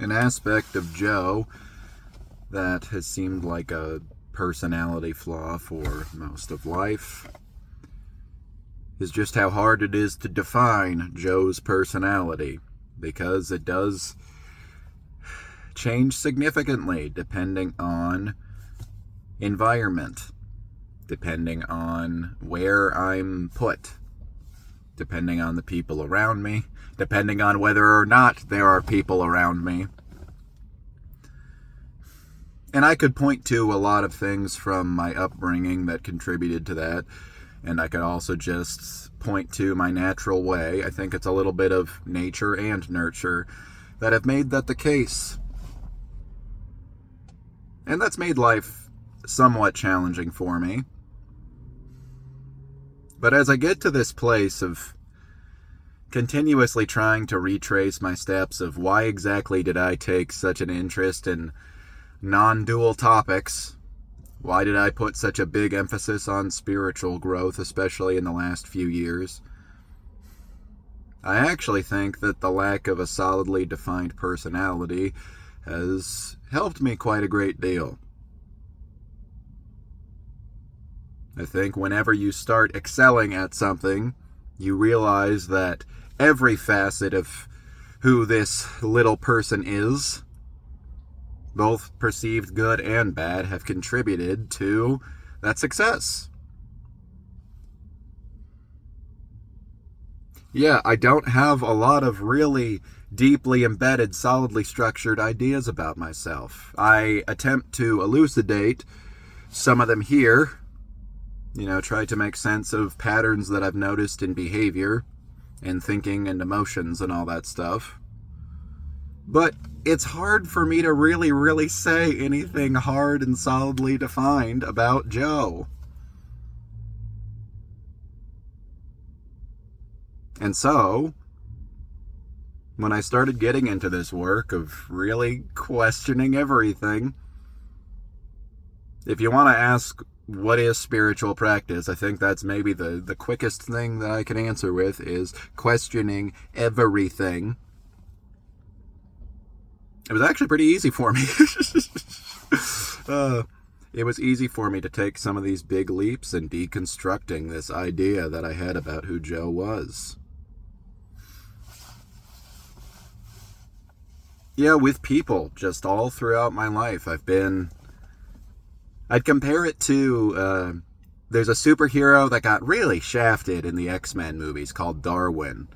An aspect of Joe that has seemed like a personality flaw for most of life is just how hard it is to define Joe's personality, because it does change significantly depending on environment, depending on where I'm put, depending on the people around me, depending on whether or not there are people around me. And I could point to a lot of things from my upbringing that contributed to that. And I could also just point to my natural way. I think it's a little bit of nature and nurture that have made that the case. And that's made life somewhat challenging for me. But as I get to this place of continuously trying to retrace my steps of why exactly did I take such an interest in non-dual topics, why did I put such a big emphasis on spiritual growth, especially in the last few years, I actually think that the lack of a solidly defined personality has helped me quite a great deal. I think whenever you start excelling at something, you realize that every facet of who this little person is, both perceived good and bad, have contributed to that success. Yeah, I don't have a lot of really deeply embedded, solidly structured ideas about myself. I attempt to elucidate some of them here, try to make sense of patterns that I've noticed in behavior and thinking and emotions and all that stuff. But it's hard for me to really say anything hard and solidly defined about Joe. And so, when I started getting into this work of really questioning everything, if you want to ask what is spiritual practice, I think that's maybe the quickest thing that I can answer with is questioning everything. It was actually pretty easy for me. It was easy for me to take some of these big leaps in deconstructing this idea that I had about who Joe was. Yeah, with people, just all throughout my life, I'd compare it to, there's a superhero that got really shafted in the X-Men movies called Darwin.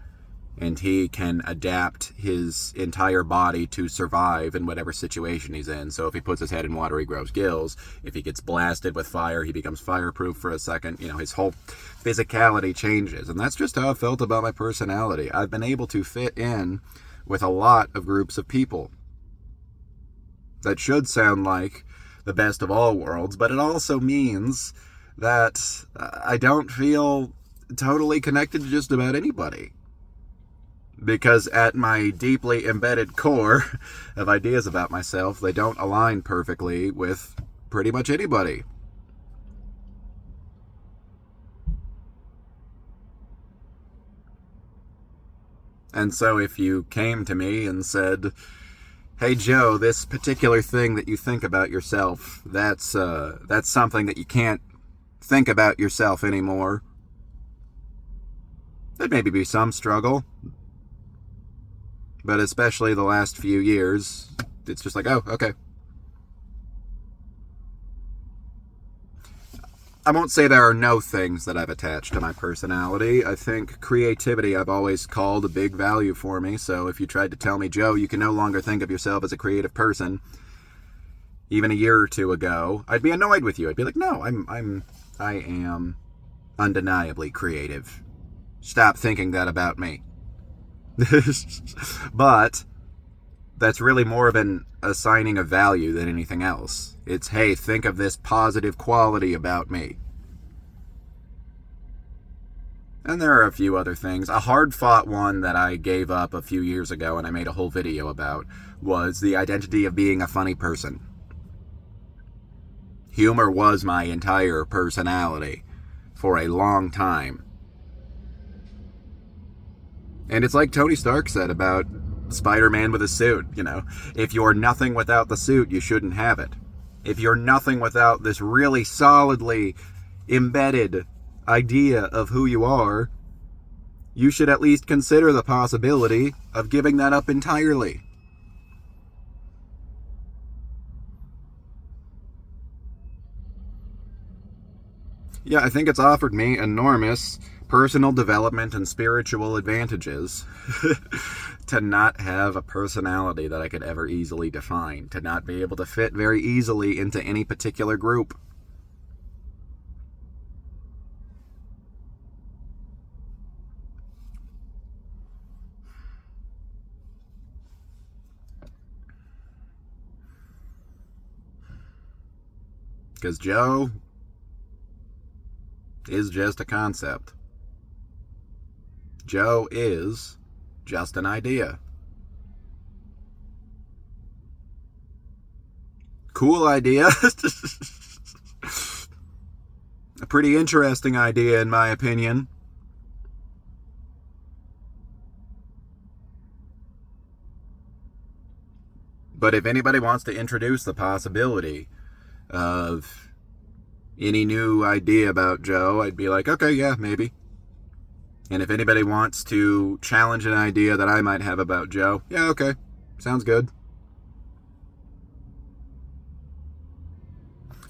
And he can adapt his entire body to survive in whatever situation he's in. So if he puts his head in water, he grows gills. If he gets blasted with fire, he becomes fireproof for a second. His whole physicality changes. And that's just how I felt about my personality. I've been able to fit in with a lot of groups of people. That should sound like the best of all worlds, but it also means that I don't feel totally connected to just about anybody. Because at my deeply embedded core of ideas about myself, they don't align perfectly with pretty much anybody. And so if you came to me and said, hey Joe, this particular thing that you think about yourself, that's something that you can't think about yourself anymore, there'd maybe be some struggle. But especially the last few years, it's just like, oh, okay. I won't say there are no things that I've attached to my personality. I think creativity I've always called a big value for me. So if you tried to tell me, Joe, you can no longer think of yourself as a creative person, even a year or two ago, I'd be annoyed with you. I'd be like, no, I am undeniably creative. Stop thinking that about me. But that's really more of an assigning of value than anything else. It's, hey, think of this positive quality about me. And there are a few other things. A hard-fought one that I gave up a few years ago and I made a whole video about was the identity of being a funny person. Humor was my entire personality for a long time. And it's like Tony Stark said about Spider-Man with a suit, If you're nothing without the suit, you shouldn't have it. If you're nothing without this really solidly embedded idea of who you are, you should at least consider the possibility of giving that up entirely. Yeah, I think it's offered me enormous personal development and spiritual advantages to not have a personality that I could ever easily define, to not be able to fit very easily into any particular group. Because Joe is just a concept. Joe is just an idea. Cool idea. A pretty interesting idea, in my opinion. But if anybody wants to introduce the possibility of any new idea about Joe, I'd be like, okay, yeah, maybe. And if anybody wants to challenge an idea that I might have about Joe, yeah, okay, sounds good.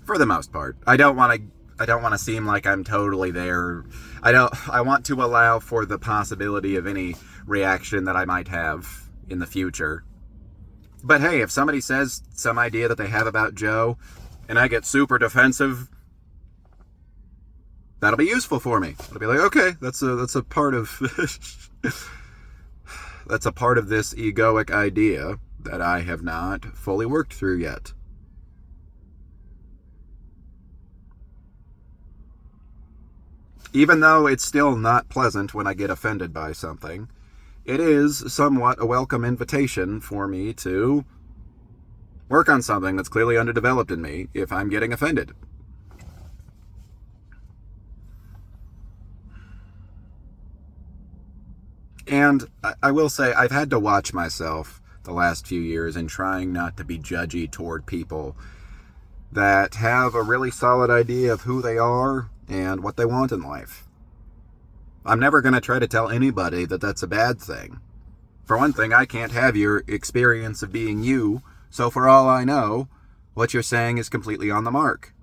For the most part, I don't want to seem like I'm totally there. I want to allow for the possibility of any reaction that I might have in the future. But hey, if somebody says some idea that they have about Joe and I get super defensive, that'll be useful for me. I'll be like, okay, that's a part of that's a part of this egoic idea that I have not fully worked through yet. Even though it's still not pleasant when I get offended by something, it is somewhat a welcome invitation for me to work on something that's clearly underdeveloped in me if I'm getting offended. And I will say, I've had to watch myself the last few years in trying not to be judgy toward people that have a really solid idea of who they are and what they want in life. I'm never going to try to tell anybody that that's a bad thing. For one thing, I can't have your experience of being you, so for all I know, what you're saying is completely on the mark.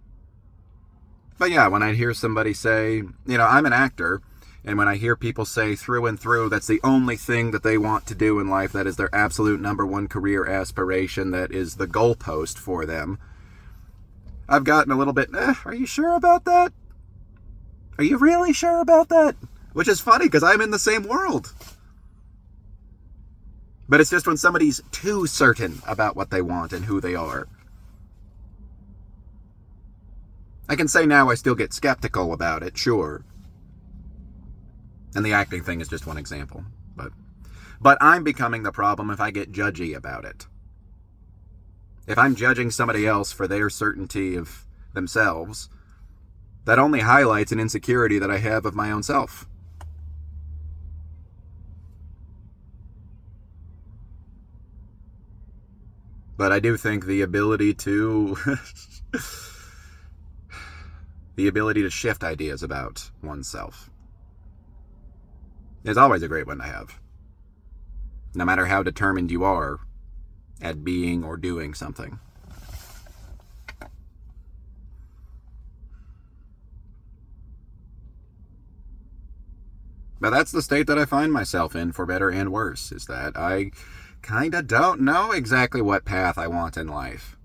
But yeah, when I hear somebody say, I'm an actor, and when I hear people say through and through that's the only thing that they want to do in life, that is their absolute number one career aspiration, that is the goalpost for them, I've gotten a little bit, are you sure about that? Are you really sure about that? Which is funny, because I'm in the same world. But it's just when somebody's too certain about what they want and who they are. I can say now I still get skeptical about it, sure. And the acting thing is just one example. But I'm becoming the problem if I get judgy about it. If I'm judging somebody else for their certainty of themselves, that only highlights an insecurity that I have of my own self. But I do think the ability to shift ideas about oneself is always a great one to have. No matter how determined you are at being or doing something. But that's the state that I find myself in, for better and worse, is that I kind of don't know exactly what path I want in life.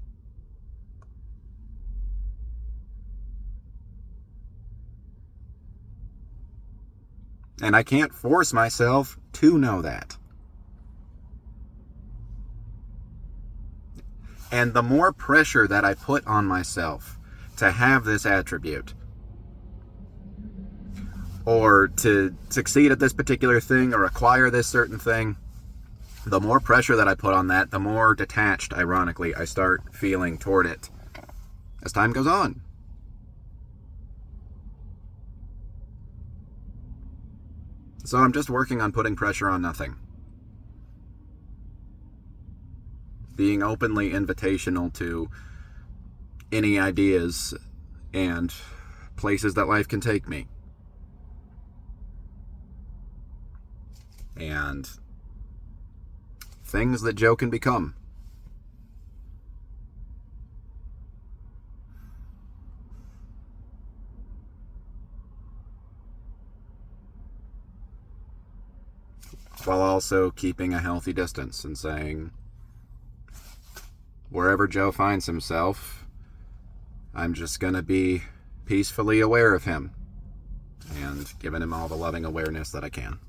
And I can't force myself to know that. And the more pressure that I put on myself to have this attribute, or to succeed at this particular thing, or acquire this certain thing, the more pressure that I put on that, the more detached, ironically, I start feeling toward it as time goes on. So I'm just working on putting pressure on nothing. being openly invitational to any ideas and places that life can take me. And things that Joe can become. While also keeping a healthy distance and saying, wherever Joe finds himself, I'm just going to be peacefully aware of him and giving him all the loving awareness that I can.